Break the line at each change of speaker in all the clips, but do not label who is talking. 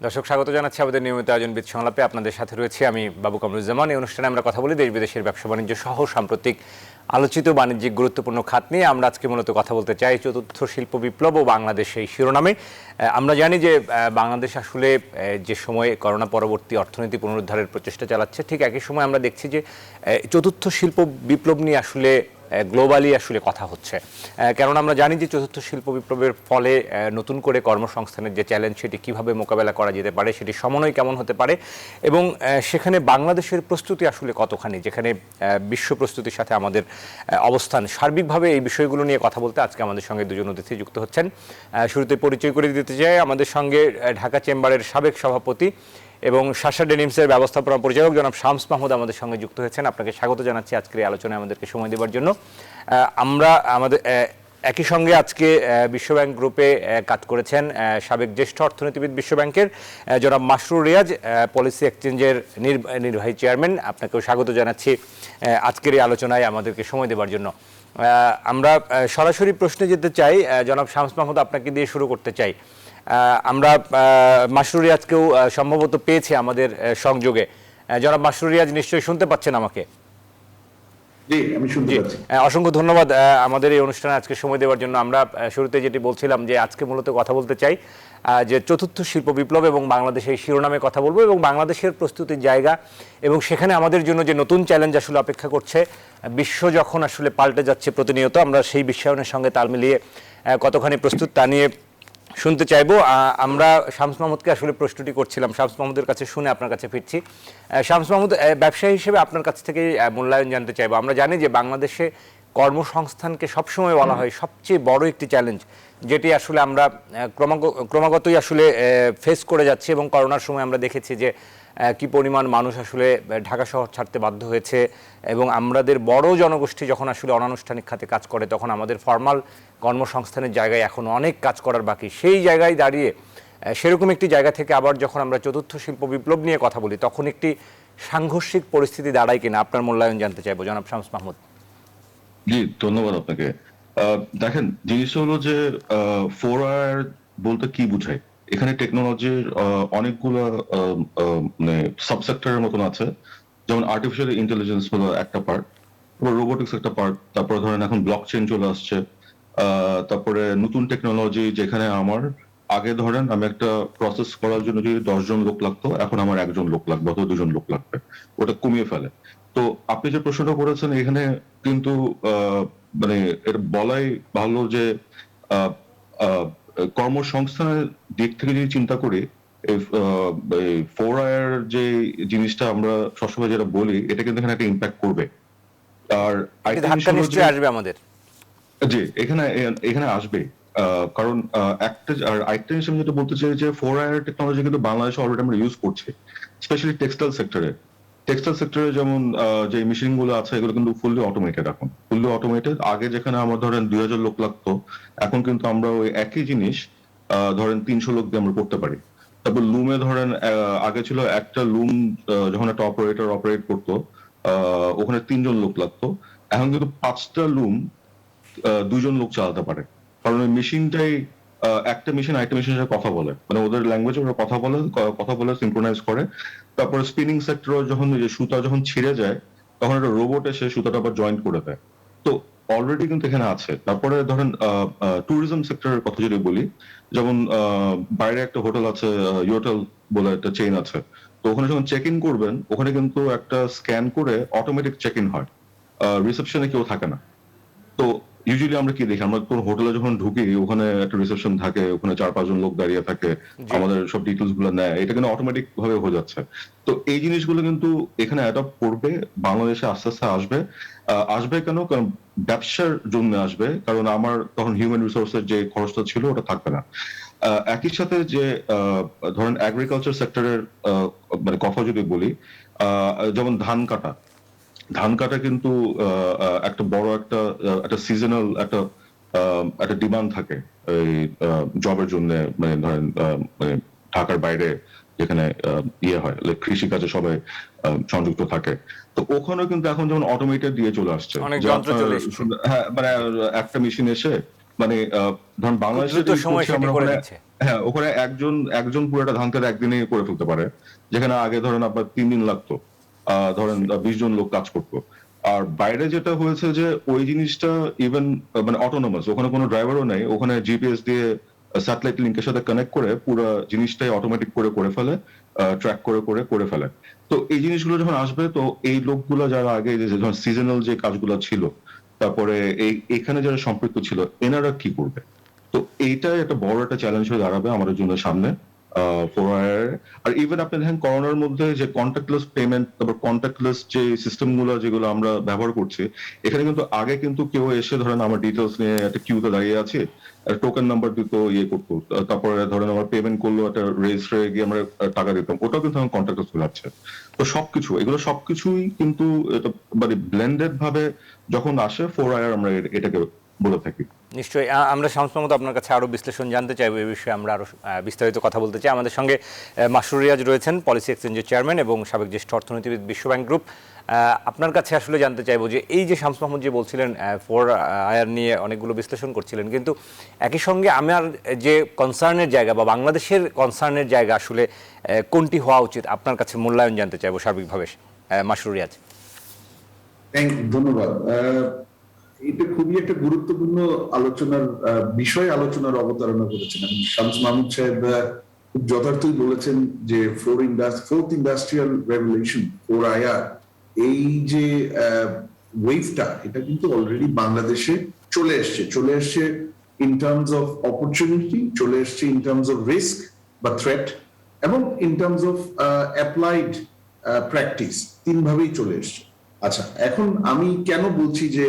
দর্শক স্বাগত জানাচ্ছি আমাদের নিয়মিত আয়োজন বিদ সংলাপে। আপনাদের সাথে রয়েছে আমি বাবু কামরুজ্জামান। এই অনুষ্ঠানে আমরা কথা বলি দেশ বিদেশের ব্যবসা বাণিজ্য সহ সাম্প্রতিক আলোচিত বাণিজ্যিক গুরুত্বপূর্ণ খাত নিয়ে। আমরা আজকে মূলত কথা বলতে চাই চতুর্থ শিল্প বিপ্লব ও বাংলাদেশ এই শিরোনামে। আমরা জানি যে বাংলাদেশ আসলে যে সময়ে করোনা পরবর্তী অর্থনীতি পুনরুদ্ধারের প্রচেষ্টা চালাচ্ছে, ঠিক একই সময় আমরা দেখছি যে চতুর্থ শিল্প বিপ্লব নিয়ে আসলে গ্লোবালি আসলে কথা হচ্ছে। কেননা আমরা জানি যে চতুর্থ শিল্প বিপ্লবের ফলে নতুন করে কর্মসংস্থানের যে চ্যালেঞ্জ সেটি কীভাবে মোকাবেলা করা যেতে পারে, সেটি সমন্বয় কেমন হতে পারে এবং সেখানে বাংলাদেশের প্রস্তুতি আসলে কতখানি, যেখানে বিশ্ব প্রস্তুতির সাথে আমাদের অবস্থান, সার্বিকভাবে এই বিষয়গুলো নিয়ে কথা বলতে আজকে আমাদের সঙ্গে দুজন অতিথি যুক্ত হচ্ছেন। শুরুতে পরিচয় করে দিতে চাই, আমাদের সঙ্গে ঢাকা চেম্বারের সাবেক সভাপতি এবং শাসা ডেনিমসের ব্যবস্থাপনা পরিচালক জনাব শামস মাহমুদ আমাদের সঙ্গে যুক্ত হয়েছেন। আপনাকে স্বাগত জানাচ্ছি আজকের এই আলোচনায় আমাদেরকে সময় দেওয়ার জন্য। আমরা আমাদের একই সঙ্গে আজকে বিশ্বব্যাংক গ্রুপে কাজ করেছেন সাবেক জ্যেষ্ঠ অর্থনীতিবিদ বিশ্বব্যাংকের জনাব মাসরুর রিয়াজ, পলিসি এক্সচেঞ্জের নির্বাহী চেয়ারম্যান। আপনাকেও স্বাগত জানাচ্ছি আজকের এই আলোচনায় আমাদেরকে সময় দেওয়ার জন্য। আমরা সরাসরি প্রশ্নে যেতে চাই, জনাব শামস মাহমুদ আপনাকে দিয়ে শুরু করতে চাই। আমরা মাসরুর রিয়াজকেও সম্ভবত পেয়েছি আমাদের সংযোগে। জনাব মাসরুর রিয়াজ, নিশ্চয়ই শুনতে পাচ্ছেন আমাকে?
জি, আমি শুনতে পাচ্ছি।
অসংখ্য ধন্যবাদ আমাদের এই অনুষ্ঠানে আজকে সময় দেওয়ার জন্য। আমরা শুরুতে যেটি বলছিলাম যে আজকে মূলত কথা বলতে চাই যে চতুর্থ শিল্প বিপ্লব এবং বাংলাদেশ এই শিরোনামে কথা বলবো এবং বাংলাদেশের প্রস্তুতির জায়গা এবং সেখানে আমাদের জন্য যে নতুন চ্যালেঞ্জ আসলে অপেক্ষা করছে। বিশ্ব যখন আসলে পাল্টে যাচ্ছে প্রতিনিয়ত, আমরা সেই বিশ্বায়নের সঙ্গে তাল মিলিয়ে কতখানি প্রস্তুত তা নিয়ে শুনতে চাইবো। আমরা শামস মাহমুদকে আসলে প্রশ্নটি করছিলাম, শামস মাহমুদের কাছে শুনে আপনার কাছে ফিরছি। শামস মাহমুদ, ব্যবসায়ী হিসেবে আপনার কাছ থেকে মূল্যায়ন জানতে চাইবো। আমরা জানি যে বাংলাদেশে কর্মসংস্থানকে সবসময় বলা হয় সবচেয়ে বড় একটি চ্যালেঞ্জ, যেটি আসলে আমরা ক্রমাগতই আসলে ফেস করে যাচ্ছি এবং করোনার সময় আমরা দেখেছি যে কি পরিমাণ মানুষ আসলে ঢাকা শহর ছাড়তে বাধ্য হয়েছে এবং আমাদের বড় জনগোষ্ঠী যখন আসলে অনানুষ্ঠানিক খাতে কাজ করে তখন আমাদের ফর্মাল কর্মসংস্থানের জায়গায় এখন অনেক কাজ করার বাকি। সেই জায়গায় দাঁড়িয়ে সেরকম একটি জায়গা থেকে আবার যখন আমরা চতুর্থ শিল্প বিপ্লব নিয়ে কথা বলি তখন একটি সাংঘর্ষিক পরিস্থিতি দাঁড়ায় কিনা, আপনার মূল্যায়ন জানতে চাইবো জনাব শামস মাহমুদ।
জি, ধন্যবাদ আপনাকে। দেখেন, জিনিসটা হলো যে 4R বলতে কি বুঝায়। এখানে টেকনোলজির অনেকগুলো মানে সাবসেক্টরের মতন আছে। যেমন আর্টিফিশিয়াল ইন্টেলিজেন্স হলো একটা পার্ট, তারপর রোবোটিক্স একটা পার্ট, তারপরে ধরেন এখন ব্লকচেইন চলে আসছে, তারপরে নতুন টেকনোলজি যেখানে আমার আগে ধরেন আমি একটা প্রসেস করার জন্য যদি 10 জন লোক লাগতো, এখন আমার 1 জন লোক লাগবে অথবা 2 জন লোক লাগবে, ওটা কমিয়ে ফেলে। তো আপনি যে প্রশ্নটা করেছেন এখানে কিন্তু মানে এটা বলাই ভালো যে কর্মসংস্থানের দিক থেকে যদি চিন্তা করি, এই 4R যে জিনিসটা আমরা সবসময় যেটা বলি এটা কিন্তু এখানে একটা ইম্প্যাক্ট করবে। আর
ধাক্কা নিশ্চয়ই আসবে আমাদের।
জি, এখানে এখানে আসবে। কারণ একটা আর আরেকটা জিনিস আমি যেটা বলতে চাই যে 4R টেকনোলজি কিন্তু বাংলাদেশে অলরেডি আমরা ইউজ করছি, স্পেশালি টেক্সটাইল সেক্টরে। টেক্সটাইল সেক্টরে যেমন যে মেশিন গুলো আছে এগুলো কিন্তু ফুললি অটোমেটেড। এখন ফুললি অটোমেটেড। আগে যেখানে আমার ধরেন 2000 লোক লাগতো, এখন কিন্তু আমরা ওই একই জিনিস ধরেন 300 লোক দিয়ে আমরা করতে পারি। তারপর লুমে ধরেন আগে ছিল একটা লুম যখন একটা অপারেটর অপারেট করতো ওখানে 3 জন লোক লাগতো, এখন কিন্তু 5টা লুম 2 জন লোক চালাতে পারে। কারণ ওই মেশিনটাই একটা মেশিন আরেকটা মেশিনের সাথে কথা বলে, মানে ওদের ল্যাঙ্গুয়েজে ওরা কথা বলে সিনক্রোনাইজ করে। তারপরে স্পিনিং সেক্টর যখন সুতা যখন ছিঁড়ে যায় তখন একটা রোবট এসে সুতাটা আবার জয়েন্ট করে দেয়। তো অলরেডি কিন্তু এখানে আছে। তারপরে ধরেন ট্যুরিজম সেক্টরের কথা যদি বলি, যেমন বাইরে একটা হোটেল আছে, ইয়োটেল বলে একটা চেইন আছে। তো ওখানে যখন চেক ইন করবেন ওখানে কিন্তু একটা স্ক্যান করে অটোমেটিক চেক ইন হয়, রিসেপশনে কেউ থাকে না। তো ইউজুয়ালি আমরা কি দেখি, আমরা কোন হোটেলে যখন ঢুকি ওখানে একটা রিসেপশন থাকে, ওখানে 4-5 জন লোক দাঁড়িয়ে থাকে, আমাদের সব ডিটেলস গুলো নেয়, এটা কিন্তু অটোমেটিক ভাবে হয়ে যাচ্ছে। তো এই জিনিসগুলো কিন্তু এখানে অ্যাডপ্ট করবে, বাংলাদেশে আস্তে আস্তে আসবে। আসবে কেন? কারণ ব্যবসার জন্য আসবে, কারণ আমার তখন হিউম্যান রিসোর্সের যে খরচটা ছিল ওটা থাকবে না। একই সাথে যে ধরেন এগ্রিকালচার সেক্টরের মানে কথা যদি বলি, যেমন ধান কাটা কিন্তু একটা বড় একটা সিজনাল একটা ডিমান্ড থাকে এই জবের জন্য। মানে ধরেন মানে ঢাকার বাইরে যেখানে ইয়ে হয় কৃষি কাজে সবাই সংযুক্ত থাকে, তো ওখানেও কিন্তু এখন যেমন অটোমেটেড দিয়ে চলে আসছে।
অনেক যন্ত্র চলে এসেছে।
হ্যাঁ, মানে একটা মেশিন এসে মানে ধরুন বাংলাদেশের
দ্রুত সময়
করছি
সেটি
আমরা
করে
ওখানে,
দিচ্ছে।
হ্যাঁ ওখানে একজন পুরোটা ধান কাটা একদিনে করে ফেলতে পারে, যেখানে আগে ধরেন আপনার 3 দিন লাগতো, ধরেন 20 জন লোক কাজ করতো। আর বাইরে যেটা হয়েছে যে ওই জিনিসটা ইভেন মানে অটোনোমাস, ওখানে কোনো ড্রাইভারও নেই, ওখানে জিপিএস দিয়ে স্যাটেলাইট লিংকের সাথে কানেক্ট করে পুরো জিনিসটাই অটোমেটিক করে ফেলে, ট্র্যাক করে ফেলে। তো এই জিনিসগুলো যখন আসবে, তো এই লোকগুলো যারা আগে যে যখন সিজনাল যে কাজগুলো ছিল, তারপরে এখানে যারা সম্পৃক্ত ছিল, এনারা কি করবে? তো এইটাই একটা বড় একটা চ্যালেঞ্জ হয়ে দাঁড়াবে আমাদের জন্য সামনে। আর ইভেন আপনি দেখেন করোনার মধ্যে যে কন্ট্যাক্টলেস পেমেন্ট, তারপর কন্ট্যাক্টলেস যে সিস্টেম গুলো যেগুলো আমরা ব্যবহার করছি, এখানে কিন্তু আগে কিন্তু কেউ এসে ধরেন আমার ডিটেলস নিয়ে একটা কিউতে দাঁড়িয়ে আছে, টোকেন নাম্বার দিত, ইয়ে করতো, তারপরে ধরেন আমার পেমেন্ট করলো, একটা রেজিস্ট্রে গিয়ে আমরা টাকা দিতাম, ওটাও কিন্তু এখন কন্ট্যাক্টলেস চলে যাচ্ছে। তো এগুলো সবকিছুই কিন্তু এটা মানে ব্লেন্ডেড ভাবে যখন আসে 4IR আমরা এটাকে বলে থাকি।
নিশ্চয়ই আমরা শামস মাহমুদ আপনার কাছে আরো বিশ্লেষণ জানতে চাইবো, এই বিষয়ে আমরা আরো বিস্তারিত কথা বলতে চাই। আমাদের সঙ্গে মাসরুর রিয়াজ রয়েছেন, পলিসি এক্সচেঞ্জের চেয়ারম্যান এবং সাবেক জ্যেষ্ঠ অর্থনীতিবিদ, বিশ্বব্যাংক গ্রুপ। আপনার কাছে আসলে জানতে চাইবো যে এই যে শামস মাহমুদ যে বলছিলেন 4IR নিয়ে অনেকগুলো বিশ্লেষণ করছিলেন, কিন্তু একই সঙ্গে আমার যে কনসার্নের জায়গা বা বাংলাদেশের কনসার্নের জায়গা আসলে কোনটি হওয়া উচিত, আপনার কাছে মূল্যায়ন জানতে চাইবো সার্বিকভাবে। মাসরুর রিয়াজ।
ধন্যবাদ। এটা খুবই একটা গুরুত্বপূর্ণ আলোচনার বিষয়, আলোচনার অবতারণা করেছেন। শামস মাহমুদ সাহেব খুব যথার্থই বলেছেন যে ফোর্থ ইন্ডাস্ট্রিয়াল রেভলিউশন 4IR, এই যে ওয়েভটা, এটা কিন্তু অলরেডি বাংলাদেশে চলে এসছে ইন টার্মস অফ অপরচুনিটি, চলে এসছে ইন টার্মস অফ রিস্ক বা থ্রেট, এবং in terms of applied practice, তিন ভাবেই চলে এসছে। আচ্ছা, এখন আমি কেন বলছি যে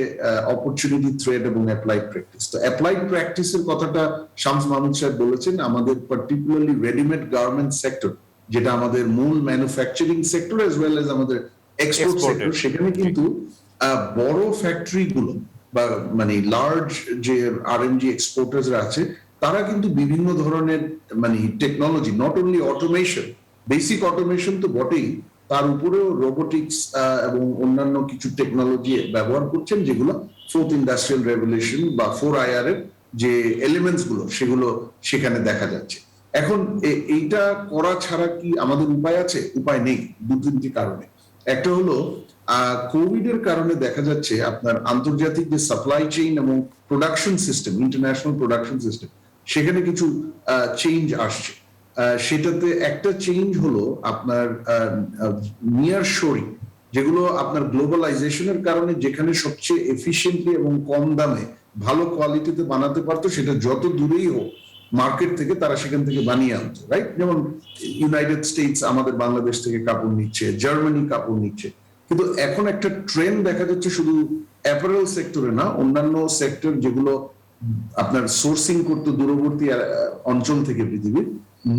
অপরচুনিটি, থ্রেড এবং অ্যাপ্লাইড প্র্যাকটিস? তো অ্যাপ্লাইড প্র্যাকটিসের কথাটা শামস মাহমুদ সাহেব বলেছেন। আমাদের পার্টিকুলারলি রেডিমেড গার্মেন্ট সেক্টর, যেটা আমাদের মূল manufacturing sector as well as আমাদের এক্সপোর্ট সেক্টর, সেখানে কিন্তু বড় ফ্যাক্টরি গুলো বা মানে লার্জ যে আরএমজি এক্সপোর্টার্সরা আছে, তারা কিন্তু বিভিন্ন ধরনের মানে technology, not only automation, basic automation তো বটেই, তার উপরেও রোবোটিক্স এবং অন্যান্য কিছু টেকনোলজি ব্যবহার করছেন, যেগুলো ফোর্থ ইন্ডাস্ট্রিয়াল রেভলিউশন বা 4IR এর যে এলিমেন্টস গুলো, সেগুলো সেখানে দেখা যাচ্ছে। এখন এইটা করা ছাড়া কি আমাদের উপায় আছে? উপায় নেই, দু তিনটি কারণে। একটা হলো কোভিড এর কারণে দেখা যাচ্ছে আপনার আন্তর্জাতিক যে সাপ্লাই চেইন এবং production system, international production system, সেখানে কিছু চেঞ্জ আসছে। সেটাতে একটা চেঞ্জ হলো আপনার নিয়ার শোরিং, যেগুলো আপনার গ্লোবালাইজেশনের কারণে যেখানে সবচেয়ে এফিশিয়েন্টলি এবং কম দামে ভালো কোয়ালিটিতে বানাতে পারতো, সেটা যত দূরেই হোক মার্কেট থেকে, তারা সেখান থেকে বানিয়ে আনতো, রাইট? যেমন ইউনাইটেড স্টেটস আমাদের বাংলাদেশ থেকে কাপড় নিচ্ছে, জার্মানি কাপড় নিচ্ছে। কিন্তু এখন একটা ট্রেন্ড দেখা যাচ্ছে, শুধু অ্যাপারেল সেক্টরে না, অন্যান্য সেক্টর যেগুলো আপনার সোর্সিং করতে দূরবর্তী অঞ্চল থেকে পৃথিবীর,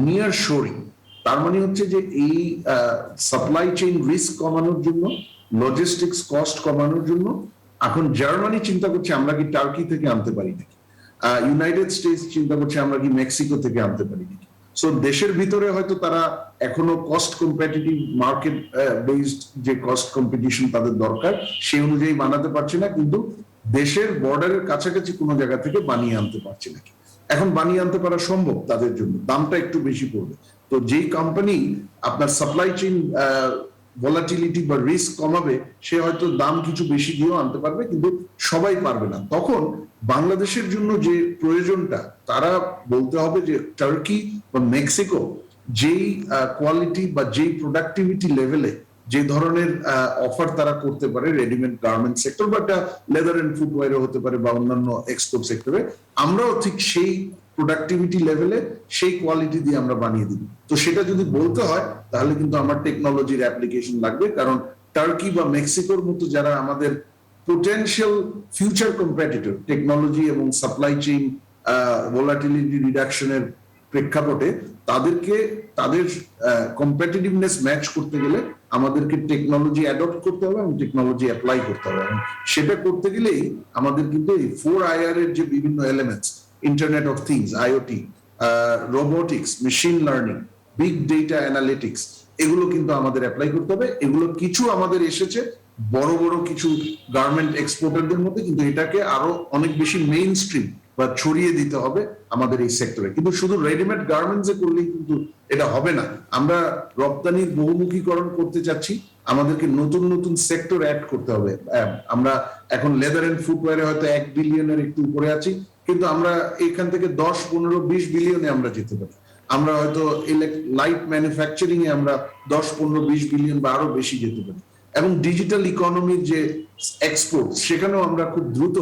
নিয়ার শোরিং। তার মানে হচ্ছে যে এই সাপ্লাই চেইন রিস্ক কমানোর জন্য, লজিস্টিক্স কস্ট কমানোর জন্য এখন জার্মানি চিন্তা করছে আমরা কি টার্কি থেকে আনতে পারি নাকি, ইউনাইটেড স্টেটস চিন্তা করছে আমরা কি মেক্সিকো থেকে আনতে পারি নাকি। সো দেশের ভিতরে হয়তো তারা এখনো কস্ট কম্পিটিটিভ, মার্কেট বেসড যে কস্ট কম্পিটিশন তাদের দরকার, সেই অনুযায়ী বানাতে পারছে না, কিন্তু দেশের বর্ডারের কাছাকাছি কোনো জায়গা থেকে বানিয়ে আনতে পারছে নাকি। এখন বানিয়ে আনতে পারা সম্ভব তাদের জন্য, দামটা একটু বেশি পড়বে। তো যেই কোম্পানি আপনার সাপ্লাই চেইন ভলাটিলিটি বা রিস্ক কমাবে, সে হয়তো দাম কিছু বেশি দিয়েও আনতে পারবে, কিন্তু সবাই পারবে না। তখন বাংলাদেশের জন্য যে প্রয়োজনটা, তারা বলতে হবে যে টার্কি বা মেক্সিকো যেই কোয়ালিটি বা যেই প্রোডাক্টিভিটি লেভেলে যে ধরনের অফার তারা করতে পারে রেডিমেড গার্মেন্ট সেক্টর, বা লেদার এন্ড ফুটওয়্যার হতে পারে বা অন্যান্য এক্সপোর্ট সেক্টরে, আমরাও ঠিক সেই প্রোডাক্টিভিটি লেভেলে সেই কোয়ালিটি দিয়ে আমরা বানিয়ে দিব। তো সেটা যদি বলতে হয়, তাহলে কিন্তু আমার টেকনোলজির অ্যাপ্লিকেশন লাগবে, কারণ টার্কি বা মেক্সিকোর মতো যারা আমাদের পোটেনশিয়াল ফিউচার কম্পিটিটর টেকনোলজি এবং সাপ্লাই চেইন ভলাটিলিটি রিডাকশনের প্রেক্ষাপটে, তাদেরকে তাদের কম্পিটিটিভনেস ম্যাচ করতে গেলে আমাদেরকে টেকনোলজি অ্যাডপ্ট করতে হবে এবং টেকনোলজি অ্যাপ্লাই করতে হবে। এবং সেটা করতে গেলেই আমাদের কিন্তু এই 4IR এর যে বিভিন্ন elements, internet of things, IoT, robotics, machine learning, big data analytics, এগুলো কিন্তু আমাদের অ্যাপ্লাই করতে হবে। এগুলো কিছু আমাদের এসেছে বড় বড় কিছু গার্মেন্ট এক্সপোর্টারদের মধ্যে, কিন্তু এটাকে আরো অনেক বেশি মেইন স্ট্রিম বা ছড়িয়ে দিতে হবে আমাদের এই সেক্টরে। কিন্তু শুধু রেডিমেড গার্মেন্টসে করলেই কিন্তু এটা হবে না। আমরা রপ্তানির বহুমুখীকরণ করতে চাচ্ছি, আমাদেরকে নতুন নতুন সেক্টর অ্যাড করতে হবে। আমরা এখন লেদার এন্ড ফুটওয়্যারে হয়তো 1 বিলিয়নের একটু উপরে আছি, কিন্তু আমরা এখান থেকে 10, 15, 20 বিলিয়নে আমরা যেতে পারি। আমরা হয়তো লাইট ম্যানুফ্যাকচারিং এ আমরা 10, 15, 20 বিলিয়ন বা আরো বেশি যেতে পারি। এবং ডিজিটাল ইকোনমির যে এক্সপোর্ট, সেখানেও আমরা খুব দ্রুত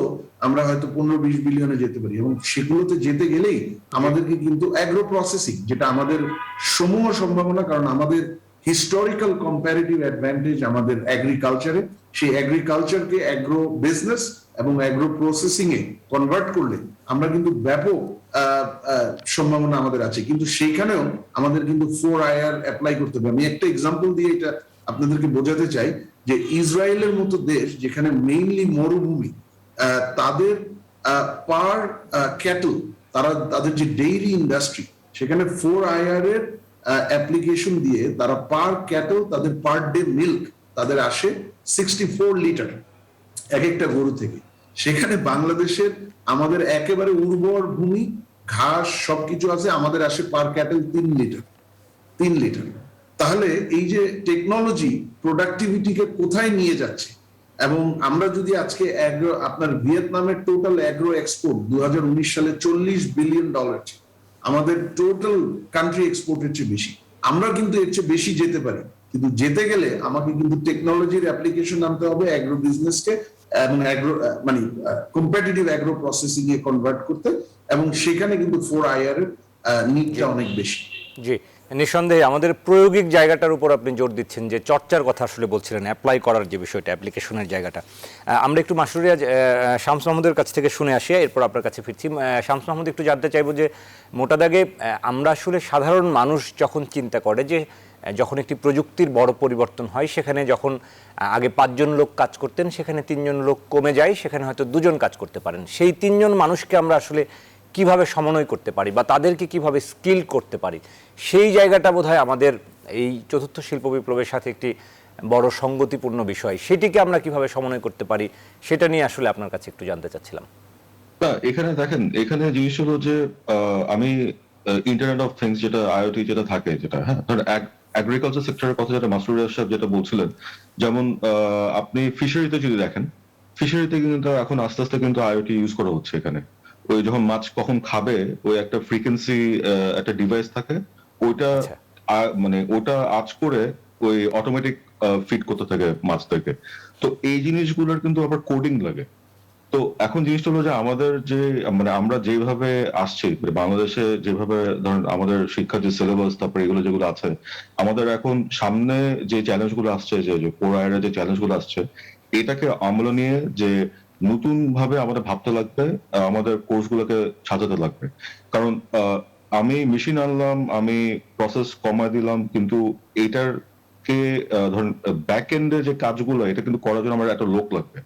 আমরা হয়তো 15-20 বিলিয়নে যেতে পারি। এবং সেগুলোতে যেতে গেলেই আমাদেরকে কিন্তু অ্যাগ্রো প্রসেসিং, যেটা আমাদের সমূহ সম্ভাবনা, কারণ আমাদের হিস্টোরিক্যাল কম্পারেটিভ অ্যাডভান্টেজ আমাদের এগ্রিকালচারে, সেই এগ্রিকালচারকে অ্যাগ্রো বিজনেস এবং অ্যাগ্রো প্রসেসিং এ কনভার্ট করলে আমরা কিন্তু ব্যাপক সম্ভাবনা আমাদের আছে। কিন্তু সেখানেও আমাদের কিন্তু 4IR অ্যাপ্লাই করতে হবে। আমি একটা এক্সাম্পল দিয়ে এটা আপনাদেরকে বোঝাতে চাই যে ইসরায়েলের মতো দেশ, যেখানে মেইনলি মরুভূমি, তাদের পার ক্যাটল, তাদের যে ডেইরি ইন্ডাস্ট্রি, সেখানে 4IR এর অ্যাপ্লিকেশন দিয়ে তারা পার ক্যাটল, তাদের পার ডে মিল্ক তাদের আসে 64 লিটার এক একটা গরু থেকে। সেখানে বাংলাদেশের আমাদের একেবারে উর্বর ভূমি, ঘাস সবকিছু আছে, আমাদের আসে পার ক্যাটেল 3 লিটার। তাহলে এই যে টেকনোলজি প্রোডাক্টিভিটিকে কোথায় নিয়ে যাচ্ছে। এবং আমরা যদি আজকে আপনার ভিয়েতনামের টোটাল অ্যাগ্রো এক্সপোর্ট 2019 সালে $40 বিলিয়ন, আমাদের টোটাল কান্ট্রি এক্সপোর্টের চেয়ে বেশি। আমরা কিন্তু এর চেয়ে বেশি যেতে পারি, কিন্তু যেতে গেলে আমাকে কিন্তু টেকনোলজির অ্যাপ্লিকেশন আনতে হবে অ্যাগ্রো বিজনেসকে, এবং অ্যাগ্রো মানে কম্পিটিটিভ অ্যাগ্রো প্রসেসিং এ কনভার্ট করতে। এবং সেখানে কিন্তু 4IR এর নিডটা অনেক বেশি।
জি, নিঃসন্দেহে আমাদের প্রয়োগিক জায়গাটার উপর আপনি জোর দিচ্ছেন, যে চর্চার কথা আসলে বলছিলেন, অ্যাপ্লাই করার যে বিষয়টা, অ্যাপ্লিকেশনের জায়গাটা। আমরা একটু মাসুরিয়া শামস মাহমুদের কাছ থেকে শুনে আসি, এরপর আপনার কাছে ফিরছি। শামস মাহমুদ, একটু জানতে চাইবো যে মোটা দাগে আমরা আসলে সাধারণ মানুষ যখন চিন্তা করে যে যখন একটি প্রযুক্তির বড় পরিবর্তন হয়, সেখানে যখন আগে 5 জন লোক কাজ করতেন, সেখানে 3 জন লোক কমে যায়, সেখানে হয়তো 2 জন কাজ করতে পারেন। সেই 3 জন মানুষকে আমরা আসলে কিভাবে সমন্বয় করতে পারি বা তাদেরকে কিভাবে স্কিল করতে পারি, সেই জায়গাটা বোধহয় আমাদের এই চতুর্থ শিল্প বিপ্লবের সাথে একটি বড় সঙ্গতিপূর্ণ বিষয়। সেটিকে আমরা কিভাবে সমন্বয় করতে পারি, সেটা নিয়ে আসলে আপনার কাছে একটু জানতে চাচ্ছিলাম।
না, এখানে দেখেন, এখানে জিনিস হলো যে আমি ইন্টারনেট অফ থিংস যেটা আইওটি যেটা থাকে, যেটা হ্যাঁ ধরেন এগ্রিকালচার সেক্টরের কথা যেটা মাসুর রিয়াজ সাহেব যেটা বলছিলেন, যেমন আপনি ফিশারিতে যদি দেখেন, ফিশারিতে কিন্তু এখন আস্তে আস্তে কিন্তু আইওটি ইউজ করা হচ্ছে। এখানে ওই যখন মাছ কখন খাবে, ওই একটা ফ্রিকোয়েন্সি একটা ডিভাইস থাকে, ওইটা
আচ্ছা।
মানে ওটা আঁচ করে ওই অটোমেটিক ফিড করতে থাকে মাছদেরকে। তো এই জিনিসগুলোর কিন্তু আবার কোডিং লাগে। তো এখন জিনিসটা হলো যে আমাদের যে মানে আমরা যেভাবে আসছি, মানে বাংলাদেশে যেভাবে ধরেন আমাদের শিক্ষার যে সিলেবাস, তারপরে এগুলো যেগুলো আছে, আমাদের এখন সামনে যে চ্যালেঞ্জ গুলো আসছে, যে 4IR যে চ্যালেঞ্জ গুলো আসছে, এটাকে আমলে নিয়ে যে নতুন ভাবে আমাদের ভাবতে লাগবে, আমাদের কোর্স গুলোকে সাজাতে লাগবে। কারণ আমি মেশিন আনলাম, আমি প্রসেস কমায় দিলাম, কিন্তু এটার কে ধরেন ব্যাক এন্ডে যে কাজগুলো, এটা কিন্তু করার জন্য আমার একটা লোক লাগবে।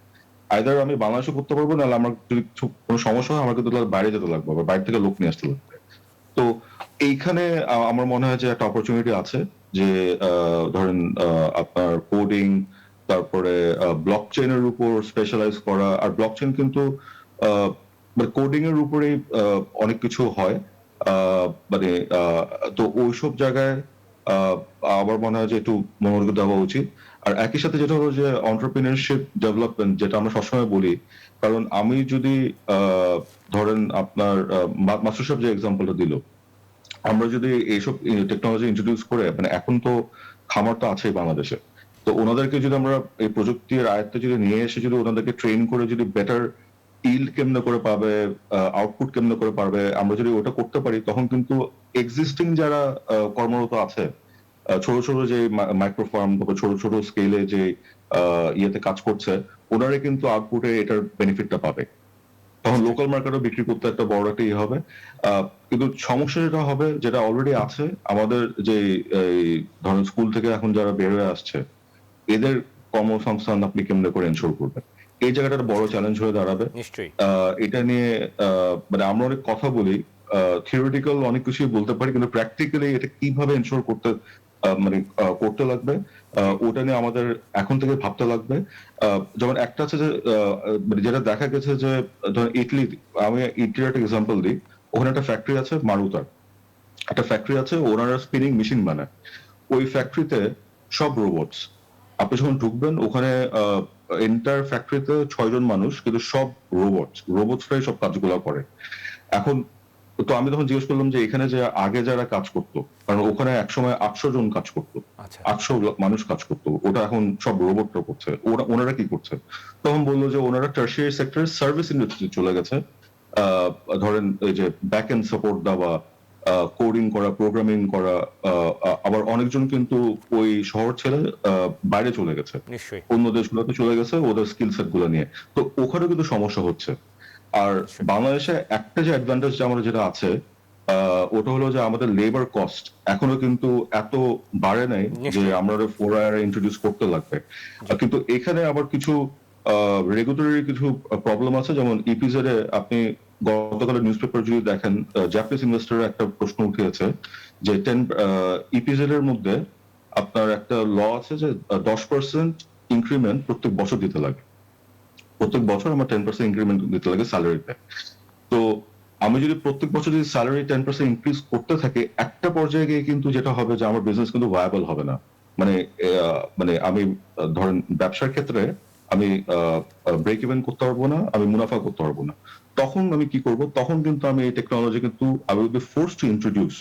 আইদার আমি বাংলাদেশে করতে পারবো, নাহলে আমার যদি কোনো সমস্যা হয়, আমার কিন্তু বাইরে যেতে লাগবে, আবার বাইরে থেকে লোক নিয়ে আসতে লাগবে। তো এইখানে আমার মনে হয় যে একটা অপরচুনিটি আছে, যে ধরেন আপনার কোডিং, তারপরে ব্লক চেইনের উপর স্পেশালাইজ করা। আর ব্লক চেইন কিন্তু কোডিং এর উপরেই অনেক কিছু হয়, মানে তো ওইসব জায়গায় আমার মনে হয় যে একটু মনোযোগ দেওয়া উচিত। আর একই সাথে যেটা হলো যে এন্টারপ্রেনিউরশিপ ডেভেলপমেন্ট, যেটা আমরা সবসময় বলি, কারণ আমি যদি ধরেন আপনার মাস্টার সাহেব যে এক্সাম্পলটা দিল, আমরা যদি এইসব টেকনোলজি ইন্ট্রোডিউস করে, মানে এখন তো খামার তো আছেই বাংলাদেশে, তো ওনাদেরকে যদি আমরা এই প্রযুক্তির আয়ত্তে যদি নিয়ে এসে যদি ওনাদেরকে ট্রেন করে যদি বেটার ইল্ড কেমনে করে পাবে, আউটপুট কেমনে করে পারবে, আমরা যদি ওটা করতে পারি, তখন কিন্তু এক্সিস্টিং যারা কর্মরত আছে, ছোট ছোট যে মাইক্রো ফার্ম, তারপর ছোট ছোট স্কেলে যে ইয়েতে কাজ করছে, ওনারা কিন্তু আউটপুটে এটার বেনিফিটটা পাবে। তখন লোকাল মার্কেটও বিক্রি করতে একটা বড় একটা ইয়ে হবে। কিন্তু সমস্যা যেটা হবে, যেটা অলরেডি আছে, আমাদের যে এই ধরেন স্কুল থেকে এখন যারা বের হয়ে আসছে, এদের কর্মসংস্থান আপনি কেমনে করে এনশোর করবেন, এই জায়গাটা একটা বড় চ্যালেঞ্জ হয়ে দাঁড়াবে।
নিশ্চয়ই।
এটা নিয়ে মানে আমরা অনেক কথা বলি, থিওরিটিক্যাল অনেক কিছুই বলতে পারি, কিন্তু প্র্যাকটিক্যালি এটা কিভাবে এনশোর করতে মানে করতে লাগবে। ওটা নিয়ে আমাদের এখন থেকে ভাবতে লাগবে। যেমন একটা আছে যে মানে যেটা দেখা গেছে যে ধরেন ইটলি, আমি ইটলির একটা এক্সাম্পল দিই। ওখানে একটা ফ্যাক্টরি আছে মারুতার, একটা ফ্যাক্টরি আছে, ওনারা স্পিনিং মেশিন বানায়। ওই ফ্যাক্টরিতে সব রোবটস। আপনি যখন ঢুকবেন ওখানে এন্টার ফ্যাক্টরিতে 6 জন মানুষ, কিন্তু সব রোবটসরাই সব কাজগুলো করে। এখন তো আমি তখন জিজ্ঞেস করলাম যে এখানে যে আগে যারা কাজ করতো, কারণ ওখানে একসময় 800 জন কাজ করতো,
আচ্ছা
800 মানুষ কাজ করতো, ওটা এখন সব রোবটরা করছে। ওনারা কি করছে? তখন বললো যে ওনারা টার্সিয়ারি সেক্টরে সার্ভিস ইন্ডাস্ট্রি চলে গেছে। আহ, ধরেন এই যে ব্যাক এন্ড সাপোর্ট দেওয়া, কোডিং করা, প্রোগ্রামিং করা। আবার অনেকজন কিন্তু ওই শহর ছেড়ে বাইরে চলে গেছে,
নিশ্চয়ই
অন্য দেশগুলোতে চলে গেছে ওদের স্কিল সেট গুলো নিয়ে। তো ওখানে কিন্তু সমস্যা হচ্ছে। আর
নিশ্চয়ই।
বাংলাদেশে একটা যে অ্যাডভান্টেজ আমাদের যেটা আছে, ওটা হলো যে আমাদের লেবার কস্ট এখনো কিন্তু এত বাড়ে নাই যে
নিশ্চয়ই।
আমরা 4IR ইন্ট্রোডিউস করতে লাগবে। কিন্তু এখানে আবার কিছু রেগুলেটরি কিছু প্রবলেম আছে। যেমন ইপিজেড এ আপনি গতকালের নিউজ পেপার যদি দেখেন, জাপানিজ ইনভেস্টরের একটা প্রশ্ন উঠেছে যে 10 ইপিজেড এর মধ্যে আপনার একটা ল আছে যে 10% ইনক্রিমেন্ট প্রত্যেক বছর দিতে লাগে। প্রত্যেক বছর আমার 10% ইনক্রিমেন্ট দিতে লাগে স্যালারিতে। তো আমি যদি প্রত্যেক বছর যদি স্যালারি 10% ইনক্রিজ করতে থাকে, একটা পর্যায়ে গিয়ে কিন্তু যেটা হবে যে আমার বিজনেস কিন্তু ভায়াবল হবে না। মানে মানে আমি ধরেন ব্যবসার ক্ষেত্রে আমি ব্রেক ইভেন করতে পারবো না, আমি মুনাফা করতে পারবো না। তখন আমি কি করব? তখন কিন্তু আমি এই টেকনোলজি কিন্তু I will be forced to introduce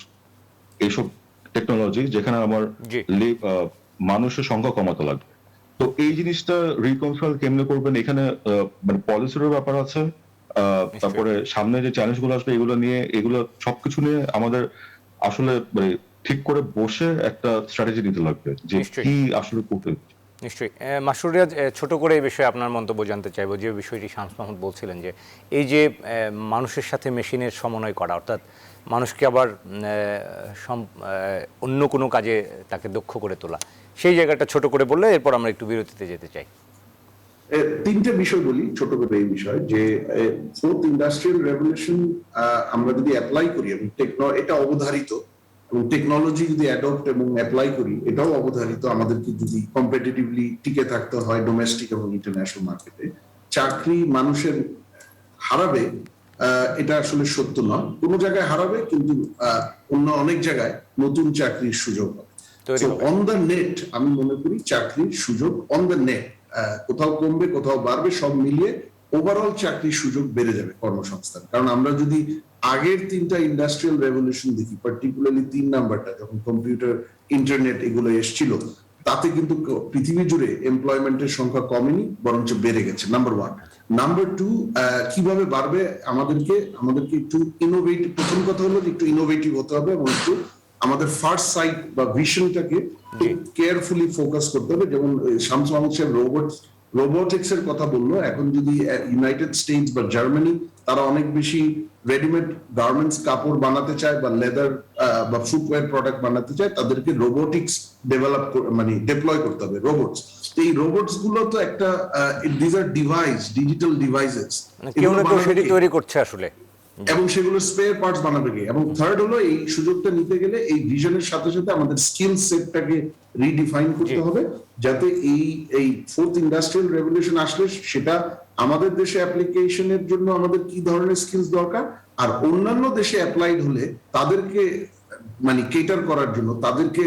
এইসব টেকনোলজি, যেখানে আমার
জি
মানুষের সংখ্যা কমাতে লাগবে। তো এই জিনিসটা রিকনসাইল কেমনে করবেন, এখানে মানে পলিসির ব্যাপার আছে।
নিশ্চয়ই
তারপরে সামনে যে চ্যালেঞ্জ গুলো আসবে এগুলো নিয়ে, এগুলো সবকিছু নিয়ে আমাদের আসলে মানে ঠিক করে বসে একটা স্ট্র্যাটেজি নিতে লাগবে যে
নিশ্চয়ই
কি আসলে করতে।
নিশ্চয়ই মাসুর রিয়াজ, ছোট করে এই বিষয়ে আপনার মন্তব্য জানতে চাইবো। যে বিষয়টি শামস মাহমুদ বলছিলেন যে এই যে মানুষের সাথে মেশিনের সমন্বয় করা, অর্থাৎ মানুষকে আবার অন্য কোনো কাজে তাকে দক্ষ করে তোলা, সেই জায়গাটা ছোট করে বললে এরপর আমরা একটু বিরতিতে যেতে চাই।
তিনটে বিষয় বলি ছোট করে এই বিষয় যে ফোর্থ ইন্ডাস্ট্রিয়াল রেভলিউশন আমরা যদি অ্যাপ্লাই করি এবং এটা অবধারিত, এবং টেকনোলজি যদি অ্যাডপ্ট এবং অ্যাপ্লাই করি এটাও অবধারিত। আমাদেরকে যদি কম্পিটিটিভলি টিকে থাকতে হয় ডোমেস্টিক এবং ইন্টারন্যাশনাল মার্কেটে, চাকরি মানুষের হারাবে এটা আসলে সত্য নয়। কোনো জায়গায় হারাবে, কিন্তু অন্য অনেক জায়গায় নতুন চাকরির সুযোগ হবে।
তৈরি হবে।
অন দ্য নেট আমি মনে করি চাকরির সুযোগ অন দ্য নেট কোথাও কমবে কোথাও বাড়বে, সব মিলিয়ে ওভারঅল চাকরির সুযোগ বেড়ে যাবে, কর্মসংস্থান। কারণ আমরা যদি আগের তিনটা ইন্ডাস্ট্রিয়াল রেভলিউশন দেখি, পার্টিকুলারলি 3 নাম্বারটা যখন কম্পিউটার ইন্টারনেট এগুলো এসেছিল, তাতে কিন্তু পৃথিবী জুড়ে এমপ্লয়মেন্টের সংখ্যা কমেনি, বরঞ্চ বেড়ে গেছে। নাম্বার 1। নাম্বার 2, কিভাবে বাড়বে? আমাদেরকে একটু ইনোভেটিভ, প্রথম কথা হলো যে একটু ইনোভেটিভ হতে হবে এবং একটু আমাদের ফার্স্ট সাইট বা ভিশনটাকে কেয়ারফুলি ফোকাস করতে হবে। যেমন শামস মাহমুদ সাহেব রোবোটিক্স এর কথা বললো। এখন যদি ইউনাইটেড স্টেটস বা জার্মানি, তারা অনেক বেশি রেডিমেড গার্মেন্টস কাপড় বানাতে চায় বা লেদার বা ফুটওয়্যার প্রোডাক্ট বানাতে চায়, তাদেরকে রোবোটিক্স ডেভেলপ মানে ডিপ্লয় করতে হবে রোবটস। এই রোবটস গুলো তো একটা দিস আর ডিভাইস, ডিজিটাল ডিভাইসেস,
কেউ না কেউ সেটি তৈরি করছে আসলে,
এবং সেগুলো স্পেয়ার পার্টস বানাবে কে? এবং থার্ড হলো এই সুযোগটা নিতে গেলে এই ভিশনের সাথে সাথে আমাদের স্কিল সেটটাকে রিডিফাইন করতে হবে, যাতে এই ফোর্থ ইন্ডাস্ট্রিয়াল রেভলিউশন আসলে সেটা আমাদের দেশে অ্যাপ্লিকেশনের জন্য আমাদের কি ধরনের স্কিলস দরকার, আর অন্যান্য দেশে অ্যাপ্লাইড হলে তাদেরকে মানে কেটার করার জন্য, তাদেরকে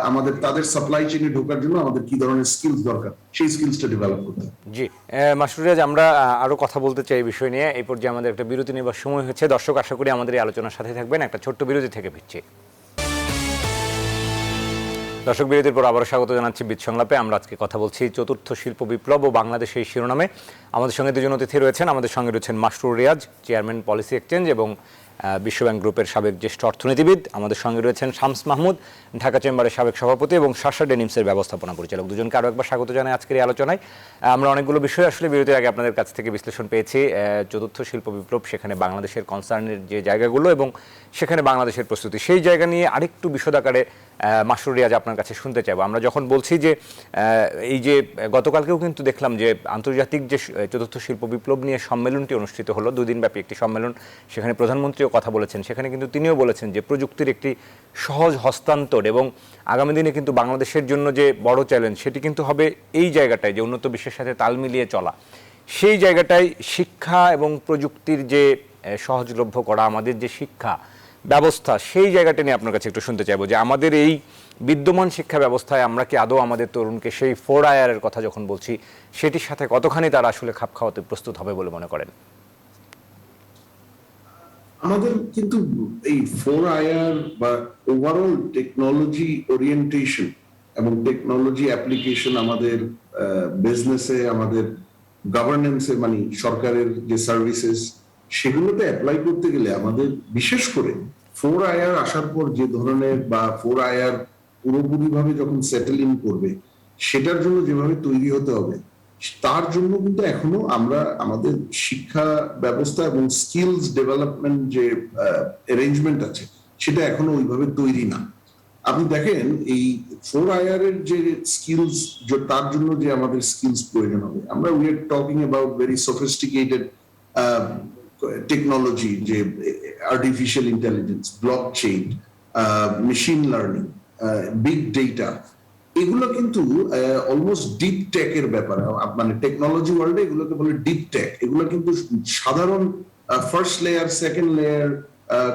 আমাদের তাদের সাপ্লাই চেইনে ঢোকার জন্য আমাদের কি ধরনের স্কিলস দরকার, সেই স্কিলসটা ডেভেলপ করতে হবে।
জি মাসুর রিয়াজ, আমরা আরো কথা বলতে চাই এই বিষয় নিয়ে। এই পর্যায়ে আমাদের একটা বিরতি নেবার সময় হচ্ছে। দর্শক আশা করি আমাদের এই আলোচনার সাথে থাকবেন। একটা ছোট্ট বিরতি থেকে ফিরছি। দর্শক, বিরতির পর আবারও স্বাগত জানাচ্ছি বিদ সংলাপে। আমরা আজকে কথা বলছি চতুর্থ শিল্প বিপ্লব ও বাংলাদেশ এই শিরোনামে। আমাদের সঙ্গে দুজন অতিথি রয়েছেন। আমাদের সঙ্গে রয়েছেন Masroor Riaz, chairman policy exchange এবং বিশ্বব্যাংক গ্রুপের সাবেক জ্যেষ্ঠ অর্থনীতিবিদ। আমাদের সঙ্গে রয়েছেন শামস মাহমুদ, ঢাকা চেম্বারের সাবেক সভাপতি এবং শাসা ডেনিমসের ব্যবস্থাপনা পরিচালক। দুজনকে আরও একবার স্বাগত জানাই আজকের এই আলোচনায়। আমরা অনেকগুলো বিষয় আসলে বিরতির আগে আপনাদের কাছ থেকে বিশ্লেষণ পেয়েছি। চতুর্থ শিল্প বিপ্লব, সেখানে বাংলাদেশের কনসার্নের যে জায়গাগুলো এবং সেখানে বাংলাদেশের প্রস্তুতি, সেই জায়গা নিয়ে আরেকটু বিশদ আকারে মাসরুর রিয়াজ আপনার কাছে শুনতে চাইবো। আমরা যখন বলছি যে এই যে গতকালকেও কিন্তু দেখলাম যে আন্তর্জাতিক যে চতুর্থ শিল্প বিপ্লব নিয়ে সম্মেলনটি অনুষ্ঠিত হলো, 2 দিনব্যাপী একটি সম্মেলন, সেখানে প্রধানমন্ত্রীও নিজেও কথা বলেছেন, সেখানে কিন্তু তিনিও বলেছেন যে প্রযুক্তির একটি সহজ হস্তান্তর এবং আগামী দিনে কিন্তু বাংলাদেশের জন্য যে বড় চ্যালেঞ্জ সেটি কিন্তু হবে এই জায়গাটায় যে উন্নত বিশ্বের সাথে তাল মিলিয়ে চলা। সেই জায়গাটায় শিক্ষা এবং প্রযুক্তির যে সহজলভ্য করা আমাদের যে শিক্ষা ব্যবস্থা, সেই জায়গাটা নিয়ে আপনার কাছে একটু শুনতে চাইবো যে আমাদের এই বিদ্যমান শিক্ষা ব্যবস্থায় আমরা কি আদৌ আমাদের তরুণকে সেই 4IR এর কথা যখন বলছি সেটির সাথে কতখানি তারা আসলে খাপ খাওয়াতে প্রস্তুত হবে বলে মনে করেন?
আমাদের কিন্তু এই 4IR বা ওভারঅল টেকনোলজি ওরিয়েন্টেশন এবং টেকনোলজি অ্যাপ্লিকেশন আমাদের বিজনেসে, আমাদের গভর্নেন্সে, মানে সরকারের যে সার্ভিসেস সেগুলোতে অ্যাপ্লাই করতে গেলে আমাদের বিশেষ করে 4IR আসার পর যে ধরনের বা 4IR পুরোপুরিভাবে যখন সেটেল ইন করবে সেটার জন্য যেভাবে তৈরি হতে হবে, তার জন্য কিন্তু এখনো আমরা আমাদের শিক্ষা ব্যবস্থা এবং স্কিলস ডেভেলপমেন্ট যে অ্যারেঞ্জমেন্ট আছে সেটা এখনো ওইভাবে তৈরি না। আপনি দেখেন এই 4IR এর যে স্কিলস, তার জন্য যে আমাদের স্কিলস প্রয়োজন হবে, আমরা we are talking about very sophisticated technology, যে artificial intelligence, blockchain, machine learning, big data, এগুলো কিন্তু অলমোস্ট ডিপ টেক এর ব্যাপার। মানে টেকনোলজি ওয়ার্ল্ডে এগুলোকে বলে ডিপ টেক। এগুলো কিন্তু সাধারণ first layer, second layer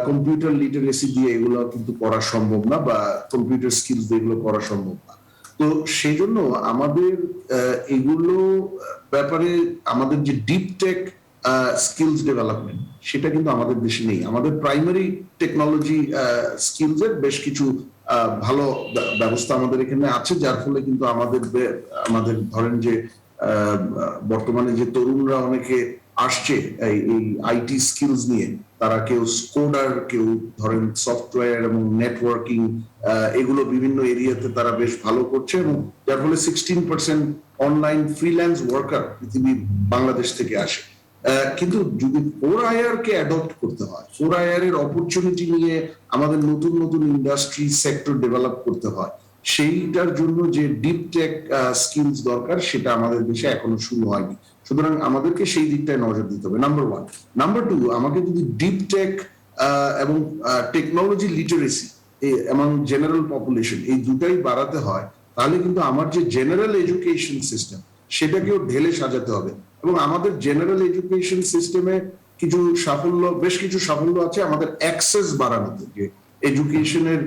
computer literacy দিয়ে এগুলো কিন্তু করা সম্ভব না, বা কম্পিউটার স্কিলস দিয়ে এগুলো করা সম্ভব না। তো সেই জন্য আমাদের এগুলো ব্যাপারে আমাদের যে ডিপ টেক স্কিলস ডেভেলপমেন্ট সেটা কিন্তু আমাদের দেশে নেই। আমাদের প্রাইমারি টেকনোলজি স্কিলস এর বেশ কিছু ভালো ব্যবস্থা আমাদের এখানে আছে, যার ফলে কিন্তু আমাদের ধরেন যে বর্তমানে যে তরুণরা অনেকে আসছে এই আইটি স্কিলস নিয়ে, তারা কেউ কোডার, কেউ ধরেন সফটওয়্যার এবং নেটওয়ার্কিং, এগুলো বিভিন্ন এরিয়াতে তারা বেশ ভালো করছে, এবং যার ফলে 16% অনলাইন ফ্রিল্যান্স ওয়ার্কার পৃথিবীর বাংলাদেশ থেকে আসে। কিন্তু যদি 4IR কে অ্যাডপ্ট করতে হয়, 4IR এর অপরচুনিটি নিয়ে আমাদের নতুন নতুন ইন্ডাস্ট্রি সেক্টর ডেভেলপ করতে হয়, সেইটার জন্য যে ডিপ টেক স্কিলস দরকার সেটা আমাদের দেশে এখনো শুরু হয়নি। সুতরাং আমাদেরকে সেই দিকটায় নজর দিতে হবে, নাম্বার 1। নাম্বার 2, আমাকে যদি ডিপ টেক এবং টেকনোলজি লিটারেসি এবং জেনারেল পপুলেশন এই দুটাই বাড়াতে হয়, তাহলে কিন্তু আমার যে জেনারেল এডুকেশন সিস্টেম সেটাকেও ঢেলে সাজাতে হবে। এবং আমাদের জেনারেল এডুকেশন সিস্টেমে বেশ কিছু সাফল্য আছে আমাদের অ্যাক্সেস বাড়ানোতে, যে এডুকেশনের